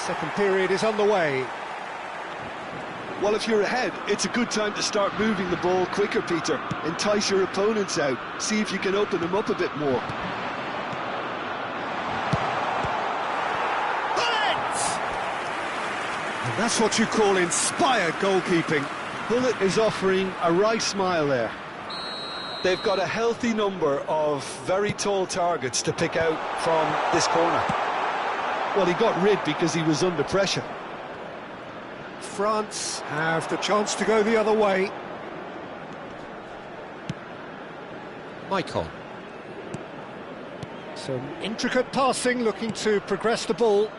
Second period is underway. Well, if you're ahead, it's a good time to start moving the ball quicker, Peter. Entice your opponents out. See if you can open them up a bit more. And that's what you call inspired goalkeeping. Bullet is offering a right smile there. They've got a healthy number of very tall targets to pick out from this corner. Well, he got rid because he was under pressure. France have the chance to go the other way. Maicon. Some intricate passing, looking to progress the ball.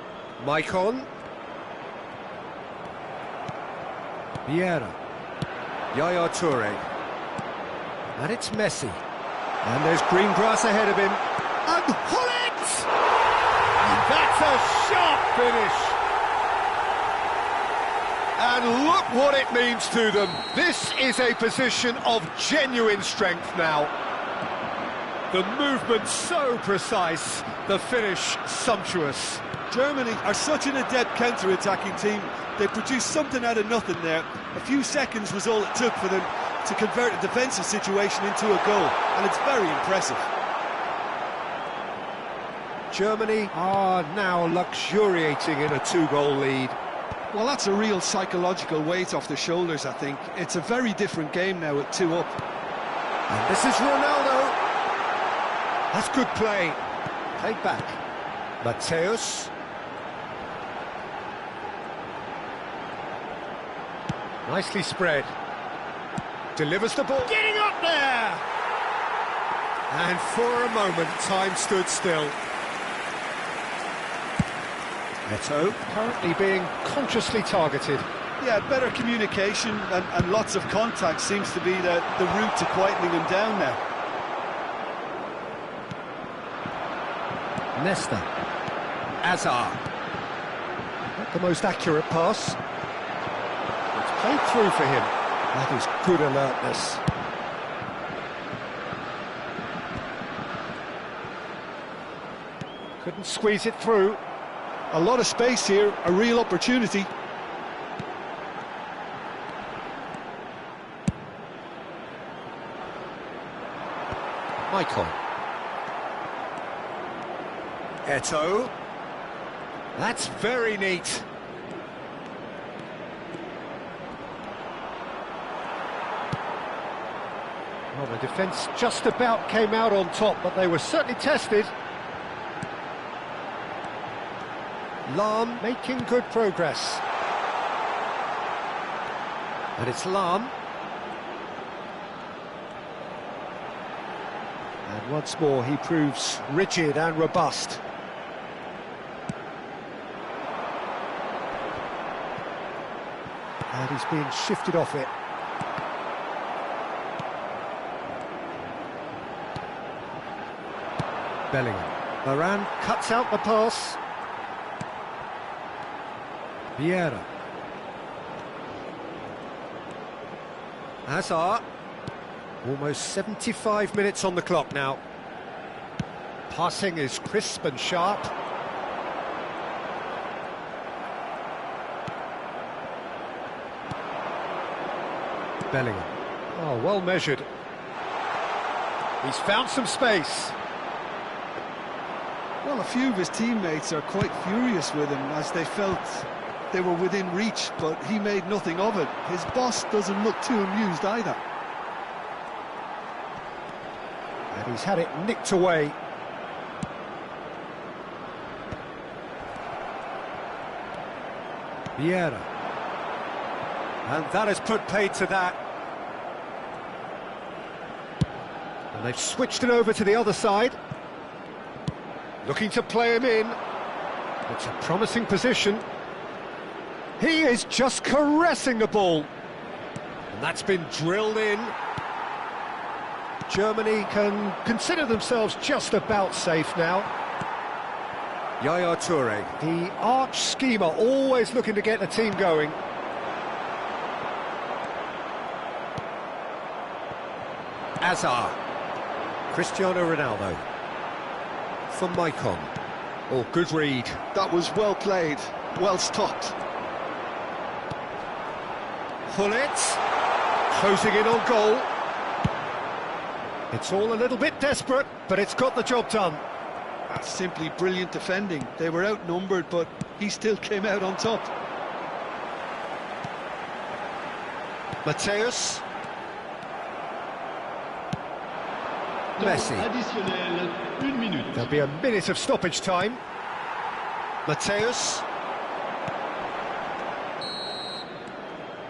Maicon. Vieira. Yaya Toure. And it's Messi. And there's green grass ahead of him. And Hullet! And that's a sharp finish. And look what it means to them. This is a position of genuine strength now. The movement so precise, the finish sumptuous. Germany are such an adept counter-attacking team. They produced something out of nothing there. A few seconds was all it took for them to convert a defensive situation into a goal, and it's very impressive. Germany are now luxuriating in a 2-goal lead. Well, that's a real psychological weight off the shoulders, I think. It's a very different game now at 2 up. And this is Ronaldo. That's good play. Played back. Mateus. Nicely spread. Delivers the ball. Getting up there! And for a moment, time stood still. Neto currently being consciously targeted. Yeah, better communication and lots of contact seems to be the route to quietening him down now. Nesta. Hazard. Not the most accurate pass. It's played through for him. That is good alertness. Couldn't squeeze it through. A lot of space here, a real opportunity. Maicon. Eto'o. That's very neat. Well, the defence just about came out on top, but they were certainly tested. Lahm making good progress. And it's Lahm. And once more he proves rigid and robust. And he's being shifted off it. Bellingham. Varane cuts out the pass. Vieira. Hazard. Almost 75 minutes on the clock now. Passing is crisp and sharp. Bellingham. Oh, well measured. He's found some space. Well, a few of his teammates are quite furious with him as they felt they were within reach, but he made nothing of it. His boss doesn't look too amused either. And he's had it nicked away. Vieira. And that has put paid to that. And they've switched it over to the other side. Looking to play him in. It's a promising position. He is just caressing the ball. And that's been drilled in. Germany can consider themselves just about safe now. Yaya Toure, the arch schemer, always looking to get the team going. Hazard. Cristiano Ronaldo. For Maicon. Oh, good read. That was well played. Well stopped. Hullet, closing in on goal. It's all a little bit desperate, but it's got the job done. That's simply brilliant defending. They were outnumbered, but he still came out on top. Mateus. Messi. There'll be a minute of stoppage time. Mateus.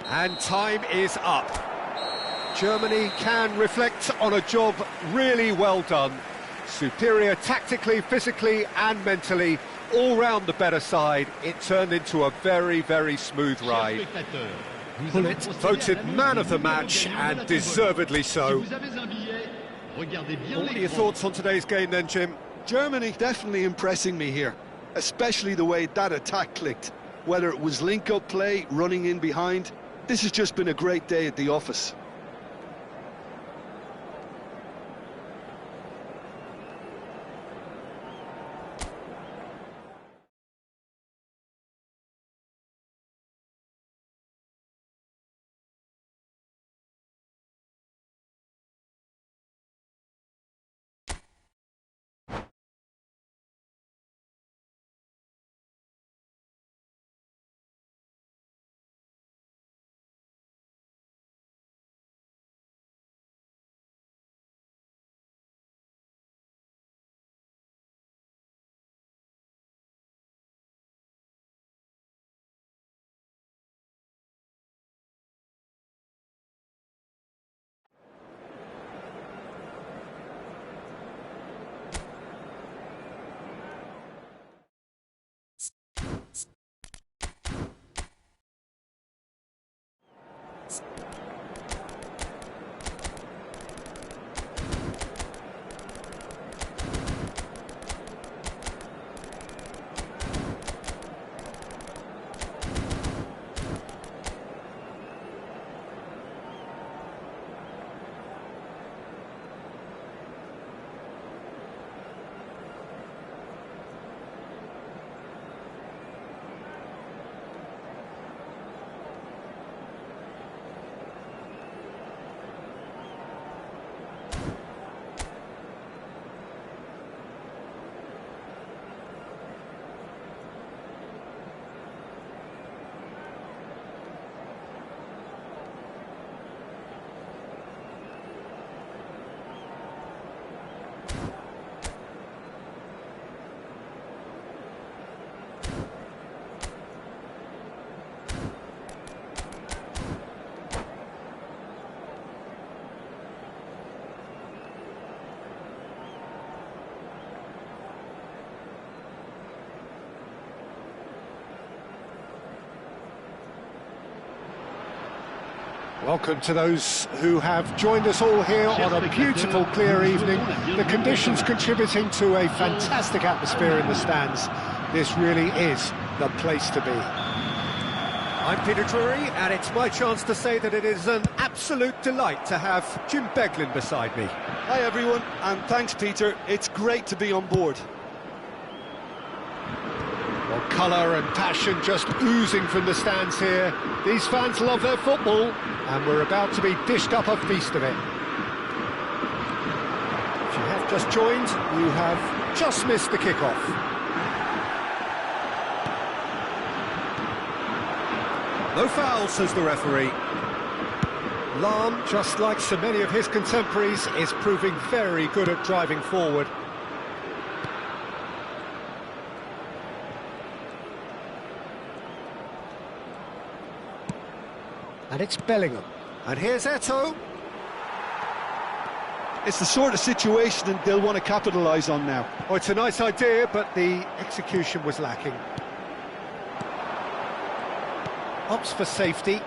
And time is up. Germany can reflect on a job really well done. Superior tactically, physically and mentally, all round the better side. It turned into a very, very smooth ride. Hullet voted man of the match, and deservedly so. What are your thoughts on today's game then, Jim? Germany definitely impressing me here, especially the way that attack clicked. Whether it was link-up play, running in behind, this has just been a great day at the office. Welcome to those who have joined us all here on a beautiful, clear evening. The conditions contributing to a fantastic atmosphere in the stands. This really is the place to be. I'm Peter Drury, and it's my chance to say that it is an absolute delight to have Jim Beglin beside me. Hi everyone, and thanks Peter. It's great to be on board. Well, colour and passion just oozing from the stands here. These fans love their football, and we're about to be dished up a feast of it. If you have just joined, you have just missed the kickoff. No foul, says the referee. Lahm, just like so many of his contemporaries, is proving very good at driving forward. And it's Bellingham. And here's Eto'o. It's the sort of situation that they'll want to capitalise on now. Oh, it's a nice idea, but the execution was lacking. Opts for safety.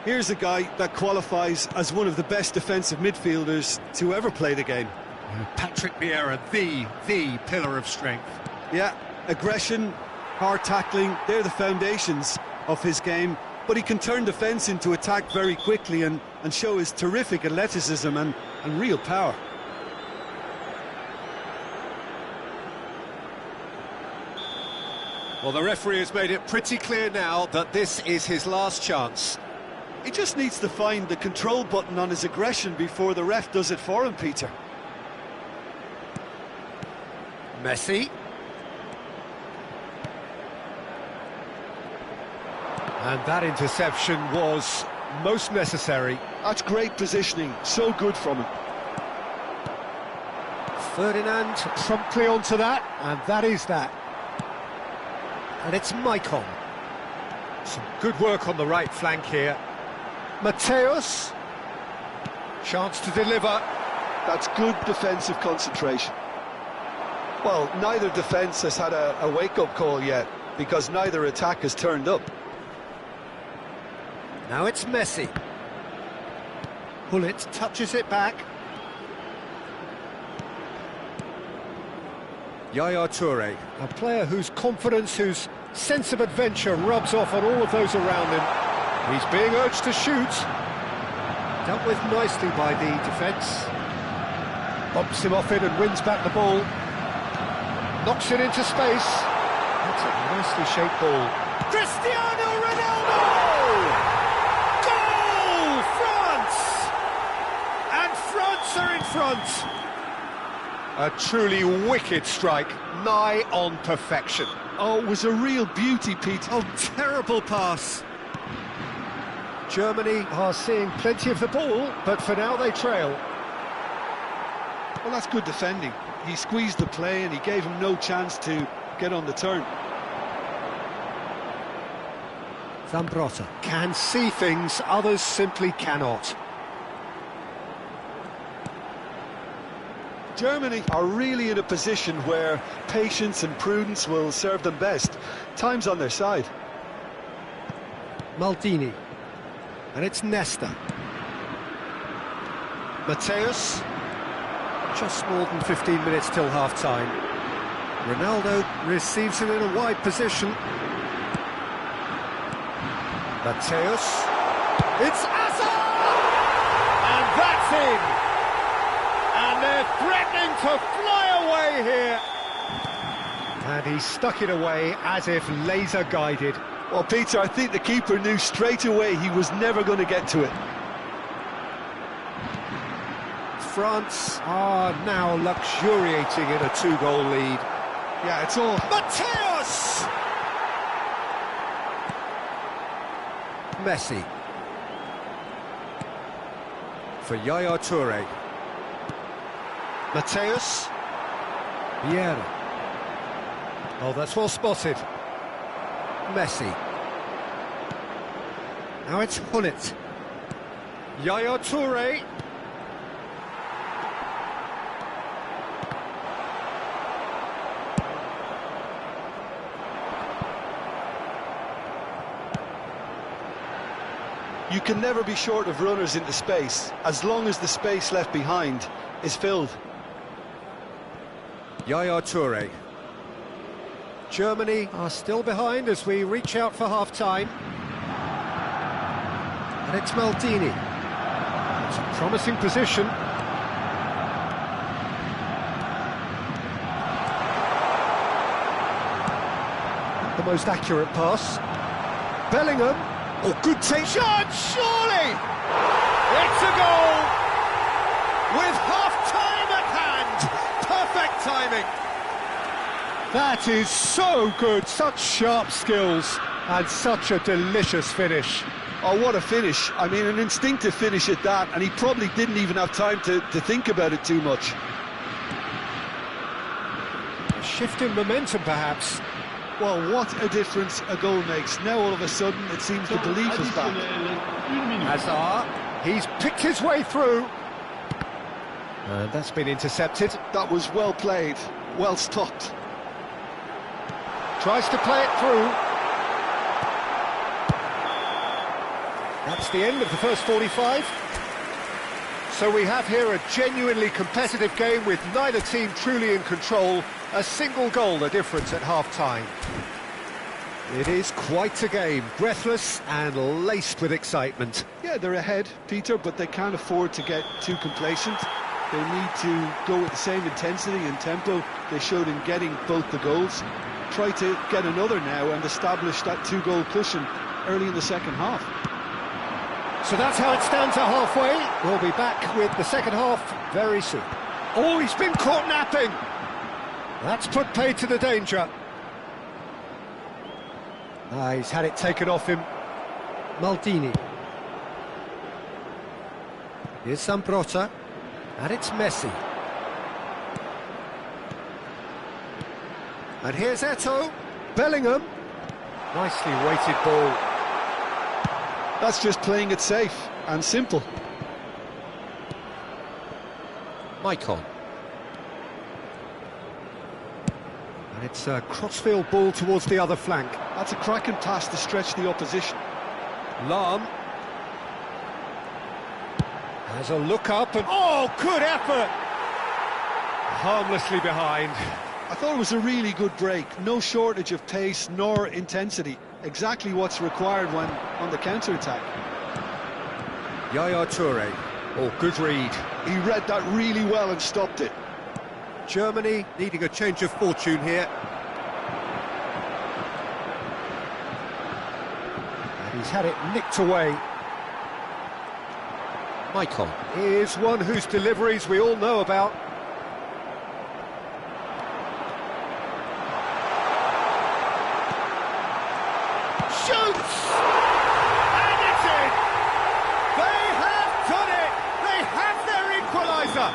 Here's a guy that qualifies as one of the best defensive midfielders to ever play the game. Patrick Vieira, the pillar of strength. Yeah, aggression, hard tackling, they're the foundations of his game. But he can turn defence into attack very quickly and show his terrific athleticism and real power. Well, the referee has made it pretty clear now that this is his last chance. He just needs to find the control button on his aggression before the ref does it for him, Peter. Messi. And that interception was most necessary. That's great positioning, so good from him. Ferdinand promptly onto that, and that is that. And it's Maicon. Some good work on the right flank here. Mateus. Chance to deliver. That's good defensive concentration. Well, neither defence has had a wake-up call yet, because neither attack has turned up. Now it's Messi. Hullet touches it back. Yaya Toure, a player whose confidence, whose sense of adventure rubs off on all of those around him. He's being urged to shoot. Dealt with nicely by the defence. Bumps him off it and wins back the ball. Knocks it into space. That's a nicely shaped ball. Cristiano Ronaldo! Goal! France! And France are in front. A truly wicked strike, nigh on perfection. Oh, it was a real beauty, Pete. Oh, terrible pass. Germany are seeing plenty of the ball, but for now they trail. Well, that's good defending. He squeezed the play and he gave him no chance to get on the turn. Zambrotta can see things others simply cannot. Germany are really in a position where patience and prudence will serve them best. Time's on their side. Maldini. And it's Nesta. Mateus. Just more than 15 minutes till half-time. Ronaldo receives it in a wide position. Mateus. It's Hazard! And that's in! And they're threatening to fly away here. And he stuck it away as if laser-guided. Well, Peter, I think the keeper knew straight away he was never going to get to it. France are now luxuriating in a 2-goal lead. Yeah, it's all... Mateus! Messi. For Yaya Toure. Mateus. Vieira. Oh, that's well spotted. Messi. Now it's Hullet. Yaya Toure. You can never be short of runners into space, as long as the space left behind is filled. Yaya Toure. Germany are still behind as we reach out for half-time. And it's Maldini. It's a promising position. The most accurate pass. Bellingham. Oh, good take. Shot, surely! It's a goal! With half-time at hand! Perfect timing! That is so good, such sharp skills, and such a delicious finish. Oh, what a finish. I mean, an instinctive finish at that, and he probably didn't even have time to think about it too much. A shift in momentum, perhaps. Well, what a difference a goal makes. Now, all of a sudden, it seems the belief is back. Hazard, he's picked his way through. And that's been intercepted. That was well played, well stopped. Tries to play it through. That's the end of the first 45. So we have here a genuinely competitive game with neither team truly in control. A single goal the difference at half-time. It is quite a game, breathless and laced with excitement. Yeah, they're ahead, Peter, but they can't afford to get too complacent. They need to go with the same intensity and tempo they showed in getting both the goals. try to get another now and establish that two-goal cushion early in the second half. So that's how it stands at halfway. We'll be back with the second half very soon. Oh, he's been caught napping. That's put paid to the danger. He's had it taken off him. Maldini. Here's Samprota. And it's Messi. And here's Eto'o. Bellingham. Nicely weighted ball. That's just playing it safe and simple. Maicon. And it's a crossfield ball towards the other flank. That's a cracking pass to stretch the opposition. Lahm. Has a look up and... Oh, good effort! Harmlessly behind. I thought it was a really good break. No shortage of pace nor intensity. Exactly what's required when on the counter-attack. Yaya Toure. Oh, good read. He read that really well and stopped it. Germany needing a change of fortune here. And he's had it nicked away. Maicon. Here's one whose deliveries we all know about. Shoots! And it's in! They have done it! They have their equaliser!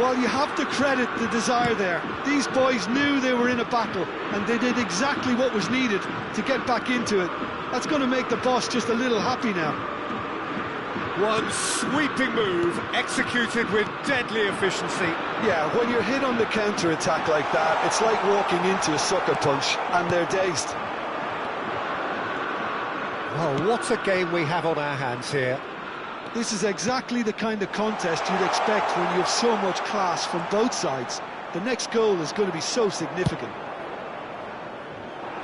Well, you have to credit the desire there. These boys knew they were in a battle, and they did exactly what was needed to get back into it. That's going to make the boss just a little happy now. One sweeping move, executed with deadly efficiency. Yeah, when you're hit on the counter-attack like that, it's like walking into a sucker punch, and they're dazed. Well, what a game we have on our hands here. This is exactly the kind of contest you'd expect when you have so much class from both sides. The next goal is going to be so significant.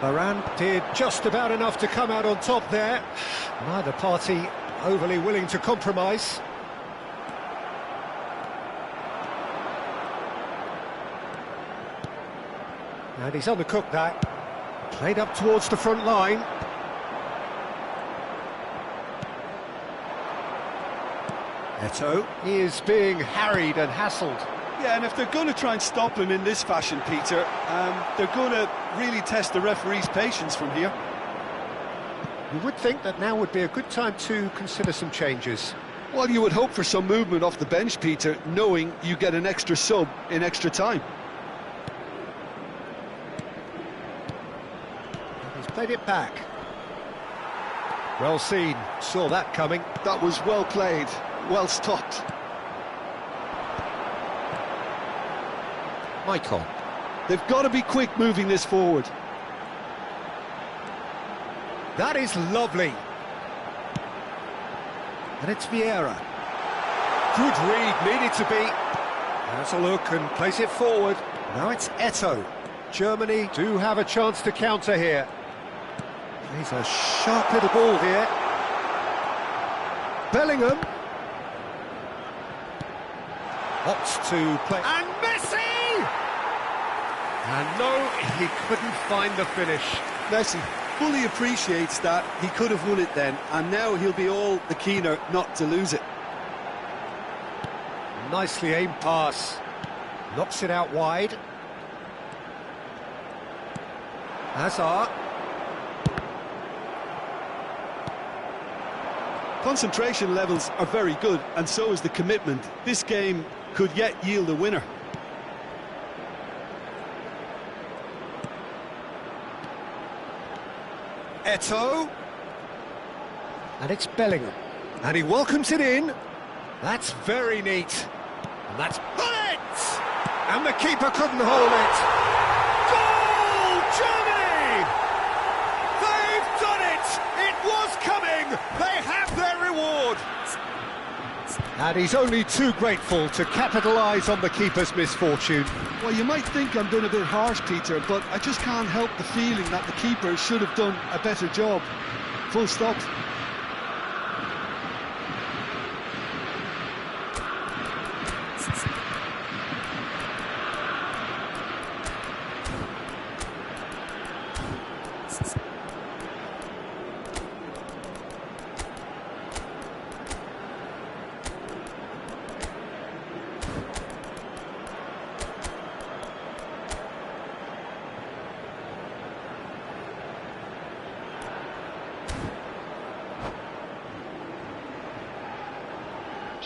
Varane did just about enough to come out on top there. Neither party overly willing to compromise. And he's undercooked that. Played up towards the front line. Eto'o is being harried and hassled. Yeah, and if they're going to try and stop him in this fashion, Peter, they're going to really test the referee's patience from here. You would think that now would be a good time to consider some changes. Well, you would hope for some movement off the bench, Peter, knowing you get an extra sub in extra time. He's played it back. Well seen, saw that coming. That was well played, well stopped. Maicon. They've got to be quick moving this forward. That is lovely. And it's Vieira. Good read, needed to be. Has a look and plays it forward. Now it's Eto'o. Germany do have a chance to counter here. Plays a sharp little ball here. Bellingham. Opts to play. And Messi! And no, he couldn't find the finish. Messi fully appreciates that he could have won it then, and now he'll be all the keener not to lose it. Nicely aimed pass. Knocks it out wide. Hazard. Concentration levels are very good, and so is the commitment. This game could yet yield a winner. Eto'o. And it's Bellingham. And he welcomes it in. That's very neat. And that's it! And the keeper couldn't hold it. Goal, Germany! They've done it! It was coming! They have their reward! And he's only too grateful to capitalise on the keeper's misfortune. Well, you might think I'm being a bit harsh, Peter, but I just can't help the feeling that the keeper should have done a better job. Full stop.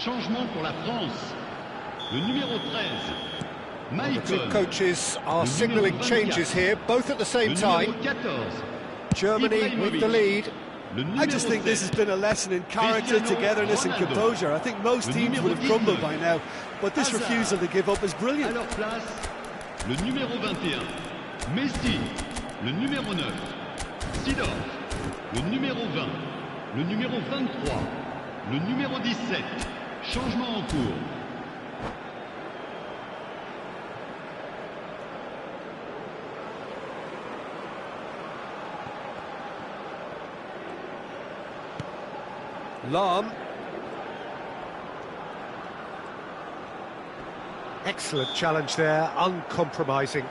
Changement pour la France. Le numéro 13. The two coaches are signalling changes here, both at the same time. Germany with the lead. I just think this has been a lesson in character, togetherness and composure. I think most teams would have crumbled by now, but this refusal to give up is brilliant. Le numéro 21, Messi. Le numéro 9, Sidor. Le numéro 20, le numéro 23, le numéro 17. Changement en cours. Lahm. Excellent challenge there, uncompromising.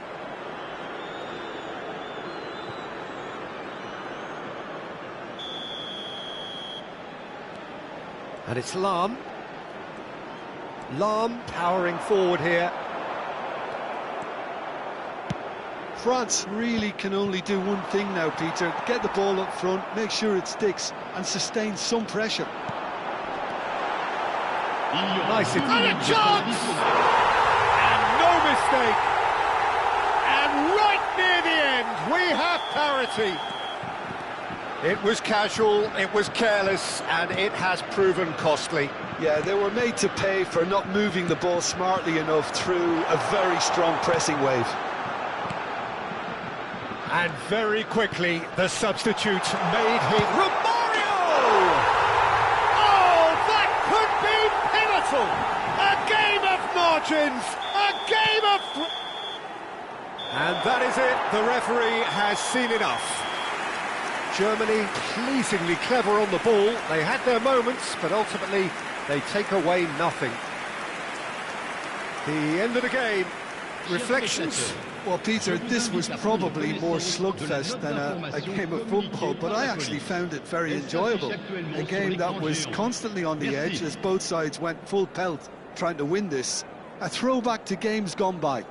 And it's Lahm. Lahm powering forward here. France really can only do one thing now, Peter. Get the ball up front, make sure it sticks, and sustain some pressure. Nice. And a chance! And no mistake. And right near the end, we have parity. It was casual, it was careless, and it has proven costly. Yeah, they were made to pay for not moving the ball smartly enough through a very strong pressing wave. And very quickly, the substitute made his... Romario! Oh, that could be pivotal! A game of margins! A game of... And that is it, the referee has seen enough. Germany pleasingly clever on the ball. They had their moments, but ultimately they take away nothing. The end of the game. Reflections? Well, Peter, this was probably more slugfest than a game of football, but I actually found it very enjoyable. A game that was constantly on the edge as both sides went full pelt trying to win this. A throwback to games gone by.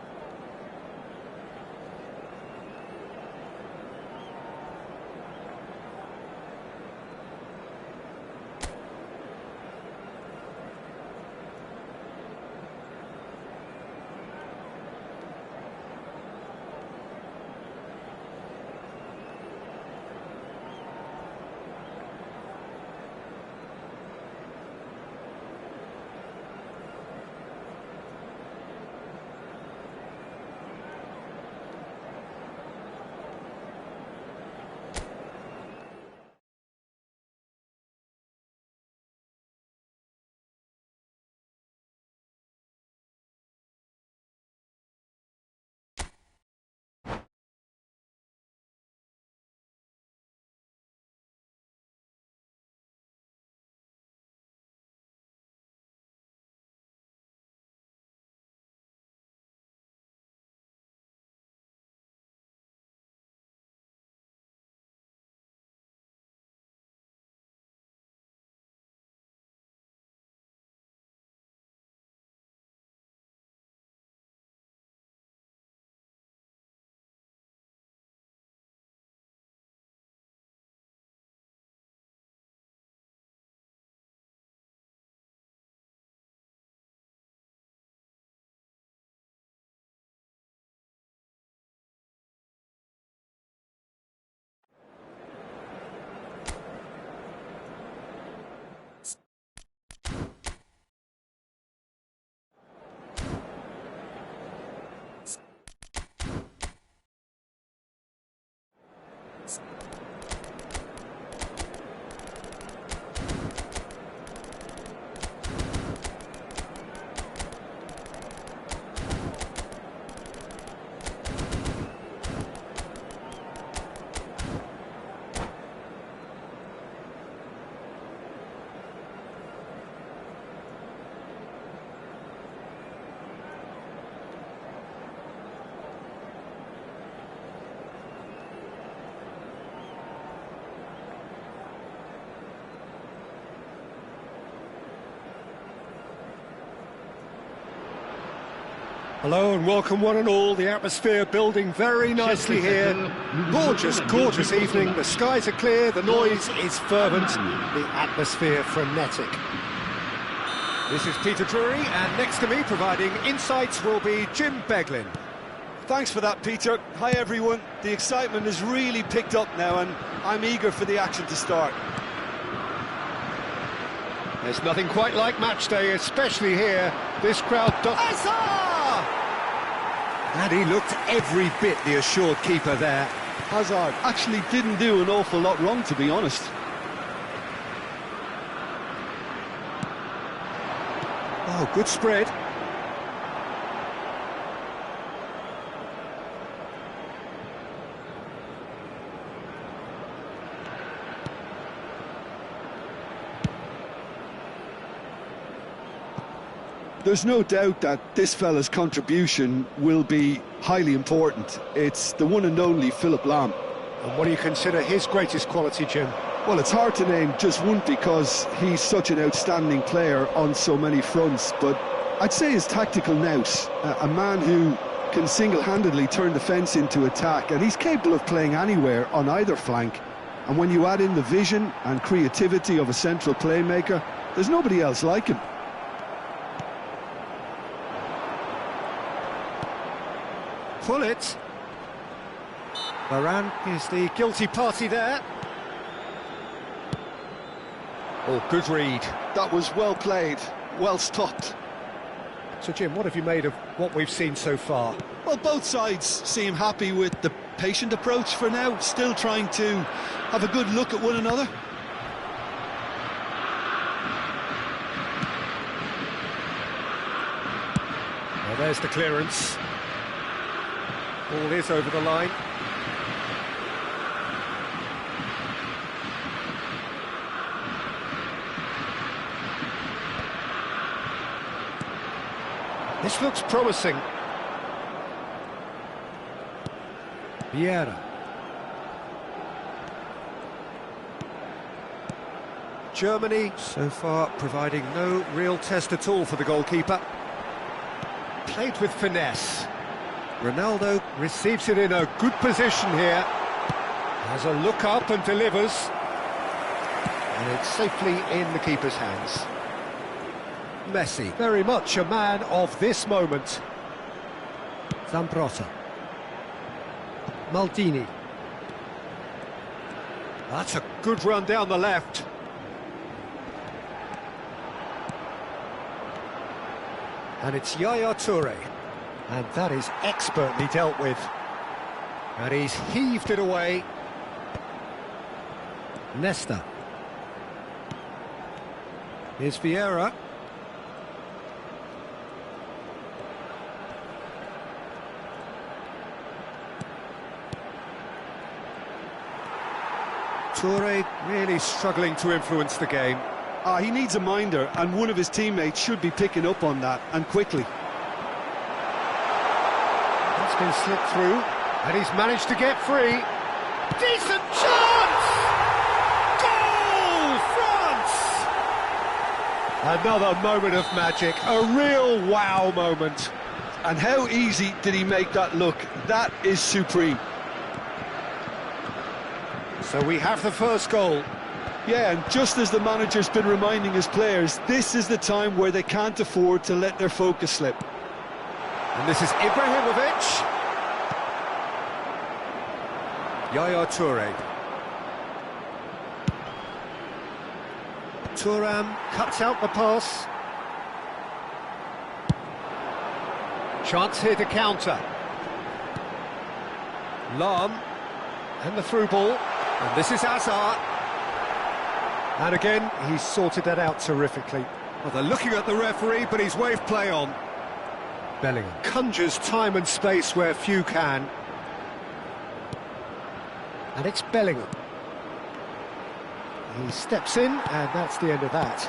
Hello and welcome one and all. The atmosphere building very nicely here. Gorgeous, gorgeous evening. The skies are clear, the noise is fervent, the atmosphere frenetic. This is Peter Drury, and next to me providing insights will be Jim Beglin. Thanks for that, Peter. Hi, everyone. The excitement has really picked up now, and I'm eager for the action to start. There's nothing quite like match day, especially here. This crowd does... Hazard! And he looked every bit the assured keeper there. Hazard actually didn't do an awful lot wrong, to be honest. Oh, good spread. There's no doubt that this fella's contribution will be highly important. It's the one and only Philipp Lahm. And what do you consider his greatest quality, Jim? Well, it's hard to name just one because he's such an outstanding player on so many fronts, but I'd say his tactical nous, a man who can single-handedly turn defence into attack, and he's capable of playing anywhere on either flank. And when you add in the vision and creativity of a central playmaker, there's nobody else like him. Pull it. Varane is the guilty party there. Oh, good read. That was well played, well stopped. So, Jim, what have you made of what we've seen so far? Well, both sides seem happy with the patient approach for now, still trying to have a good look at one another. Well, there's the clearance. Ball is over the line. This looks promising. Vieira. Germany, so far, providing no real test at all for the goalkeeper. Played with finesse. Ronaldo receives it in a good position here. Has a look up and delivers. And it's safely in the keeper's hands. Messi, very much a man of this moment. Zambrotta. Maldini. That's a good run down the left. And it's Yaya Toure. And that is expertly dealt with. And he's heaved it away. Nesta. Here's Vieira. Toure really struggling to influence the game. He needs a minder, and one of his teammates should be picking up on that, and quickly. That's been slipped through, and he's managed to get free. Decent chance! Goal, France! Another moment of magic, a real wow moment. And how easy did he make that look? That is supreme. So we have the first goal. Yeah, and just as the manager's been reminding his players, this is the time where they can't afford to let their focus slip. And this is Ibrahimovic. Yaya Toure. Thuram cuts out the pass. Chance here to counter. Lahm. And the through ball. And this is Hazard. And again, he's sorted that out terrifically. Well, they're looking at the referee, but he's waved play on. Bellingham conjures time and space where few can. And it's Bellingham. He steps in, and that's the end of that.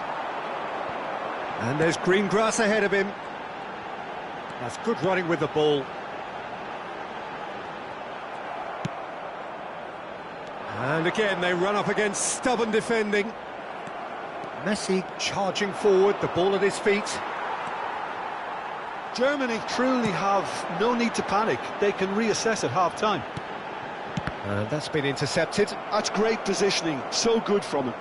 And there's green grass ahead of him. That's good running with the ball. And again, they run up against stubborn defending. Messi charging forward, the ball at his feet. Germany truly have no need to panic. They can reassess at half-time. And that's been intercepted. That's great positioning, so good from him.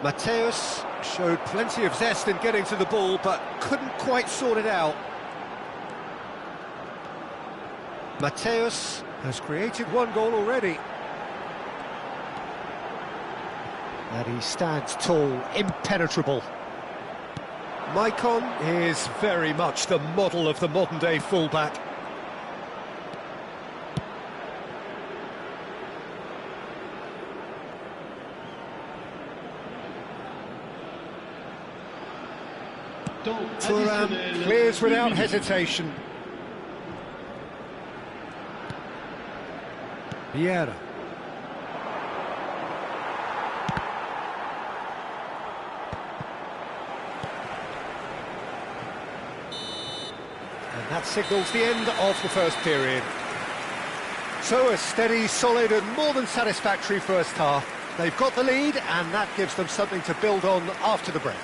Mateus. Showed plenty of zest in getting to the ball, but couldn't quite sort it out. Mateus has created one goal already. And he stands tall, impenetrable. Maicon is very much the model of the modern-day fullback. Thuram clears without hesitation. Vieira. And that signals the end of the first period. So a steady, solid and more than satisfactory first half. They've got the lead and that gives them something to build on after the break.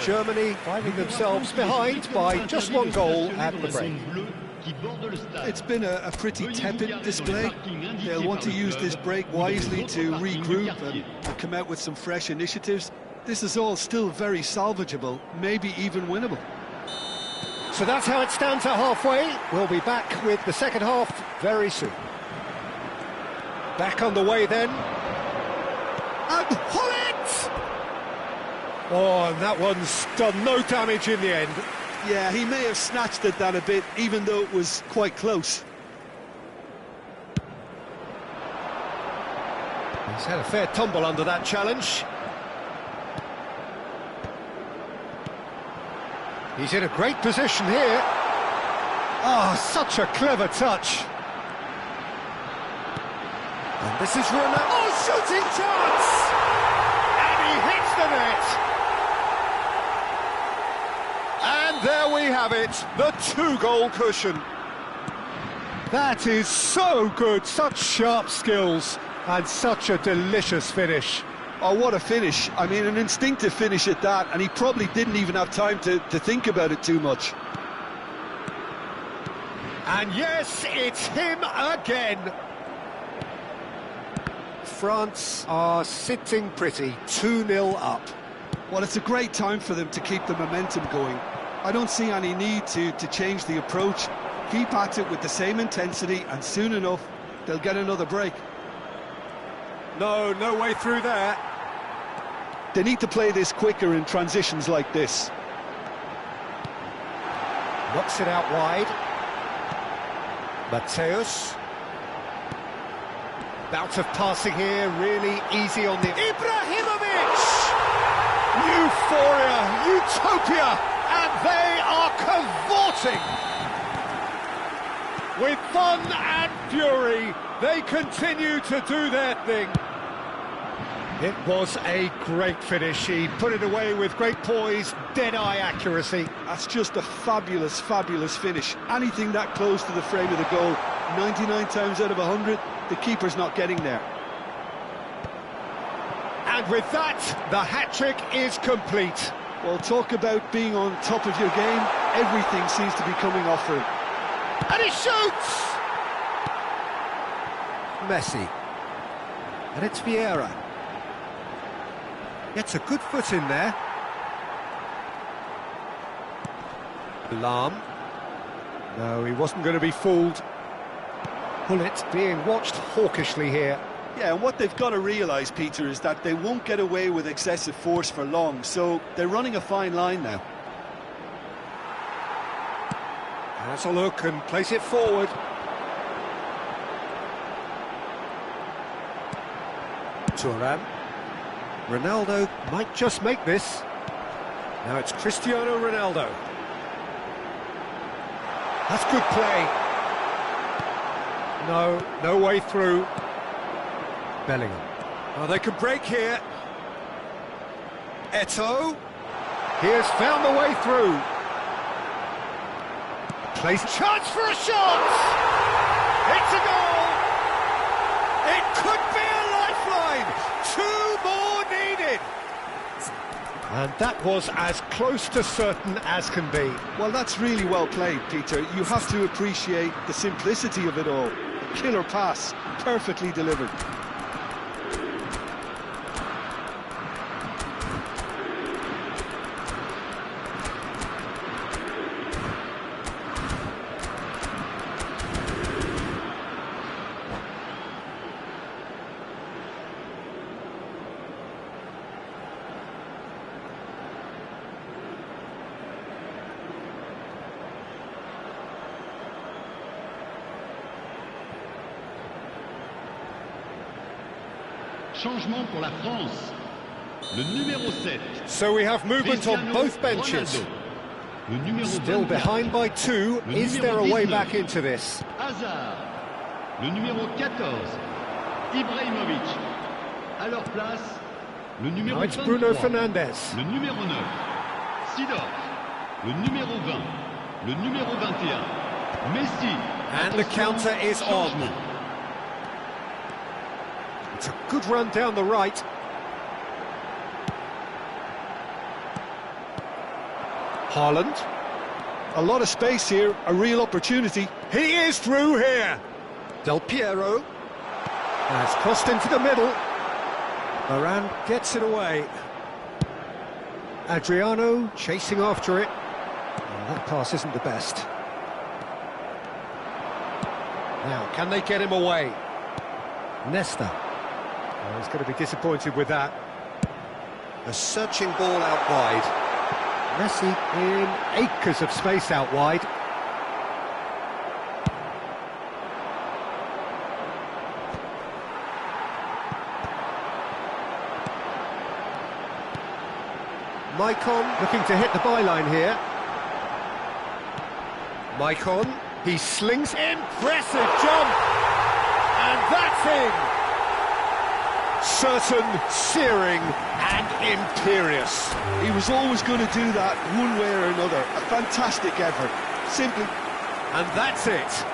Germany finding themselves behind by just one goal at the break. It's been a pretty tepid display. They'll want to use this break wisely to regroup and come out with some fresh initiatives. This is all still very salvageable, maybe even winnable. So that's how it stands at halfway. We'll be back with the second half very soon. Back on the way then. And pull it! Oh, and that one's done no damage in the end. Yeah, he may have snatched at that a bit, even though it was quite close. He's had a fair tumble under that challenge. He's in a great position here. Ah, such a clever touch. And this is Ronaldo. Oh, shooting chance! And he hits the net. And there we have it, the two-goal cushion. That is so good, such sharp skills, and such a delicious finish. Oh, what a finish. I mean, an instinctive finish at that, and he probably didn't even have time to think about it too much. And yes, it's him again. France are sitting pretty, 2-0 up. Well, it's a great time for them to keep the momentum going. I don't see any need to change the approach. Keep at it with the same intensity, and soon enough, they'll get another break. No way through there. They need to play this quicker in transitions like this. Knocks it out wide. Mateus. Bout of passing here, really easy on the... Ibrahimovic! Euphoria, utopia, and they are cavorting. With fun and fury, they continue to do their thing. It was a great finish. He put it away with great poise, dead-eye accuracy. That's just a fabulous, fabulous finish. Anything that close to the frame of the goal, 99 times out of 100, the keeper's not getting there. And with that, the hat-trick is complete. Well, talk about being on top of your game. Everything seems to be coming off for him. And he shoots! Messi. And it's Vieira. Gets a good foot in there. Lam. No, he wasn't going to be fooled. Pullet being watched hawkishly here. Yeah, and what they've got to realise, Peter, is that they won't get away with excessive force for long, so they're running a fine line now. Has a look and place it forward. Thuram. Ronaldo might just make this. Now it's Cristiano Ronaldo. That's good play. No way through. Bellingham. Oh, they can break here. Eto'o. He has found the way through. Place chance for a shot! It's a goal! It could be a lifeline! 2 more needed! And that was as close to certain as can be. Well, that's really well played, Peter. You have to appreciate the simplicity of it all. A killer pass, perfectly delivered. Changement pour la France. Le numéro 7. So we have movement on Cristiano both benches. Ronaldo. Le numéro Still 24. behind by 2. Le Is numéro there a way 19. back into this? Hazard. Le numéro 14. Ibrahimovic. À leur place, le numéro Now it's 23. Bruno Fernandes. Le numéro 9. Sidorf. Le numéro 20. Le numéro 21. Messi. And the counter is on. Changement. It's a good run down the right. Haaland. A lot of space here, a real opportunity. He is through here. Del Piero. Has crossed into the middle. Varane gets it away. Adriano chasing after it. Oh, that pass isn't the best. Now, can they get him away? Nesta. Oh, he's going to be disappointed with that. A searching ball out wide. Messi in acres of space out wide. Maicon looking to hit the byline here. Maicon, he slings, impressive jump! And that's in! Certain, searing and imperious. He was always going to do that one way or another. A fantastic effort. Simply. And that's it.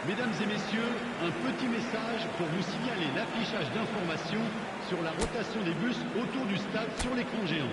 Mesdames et messieurs, un petit message pour vous signaler l'affichage d'informations sur la rotation des bus autour du stade sur l'écran géant.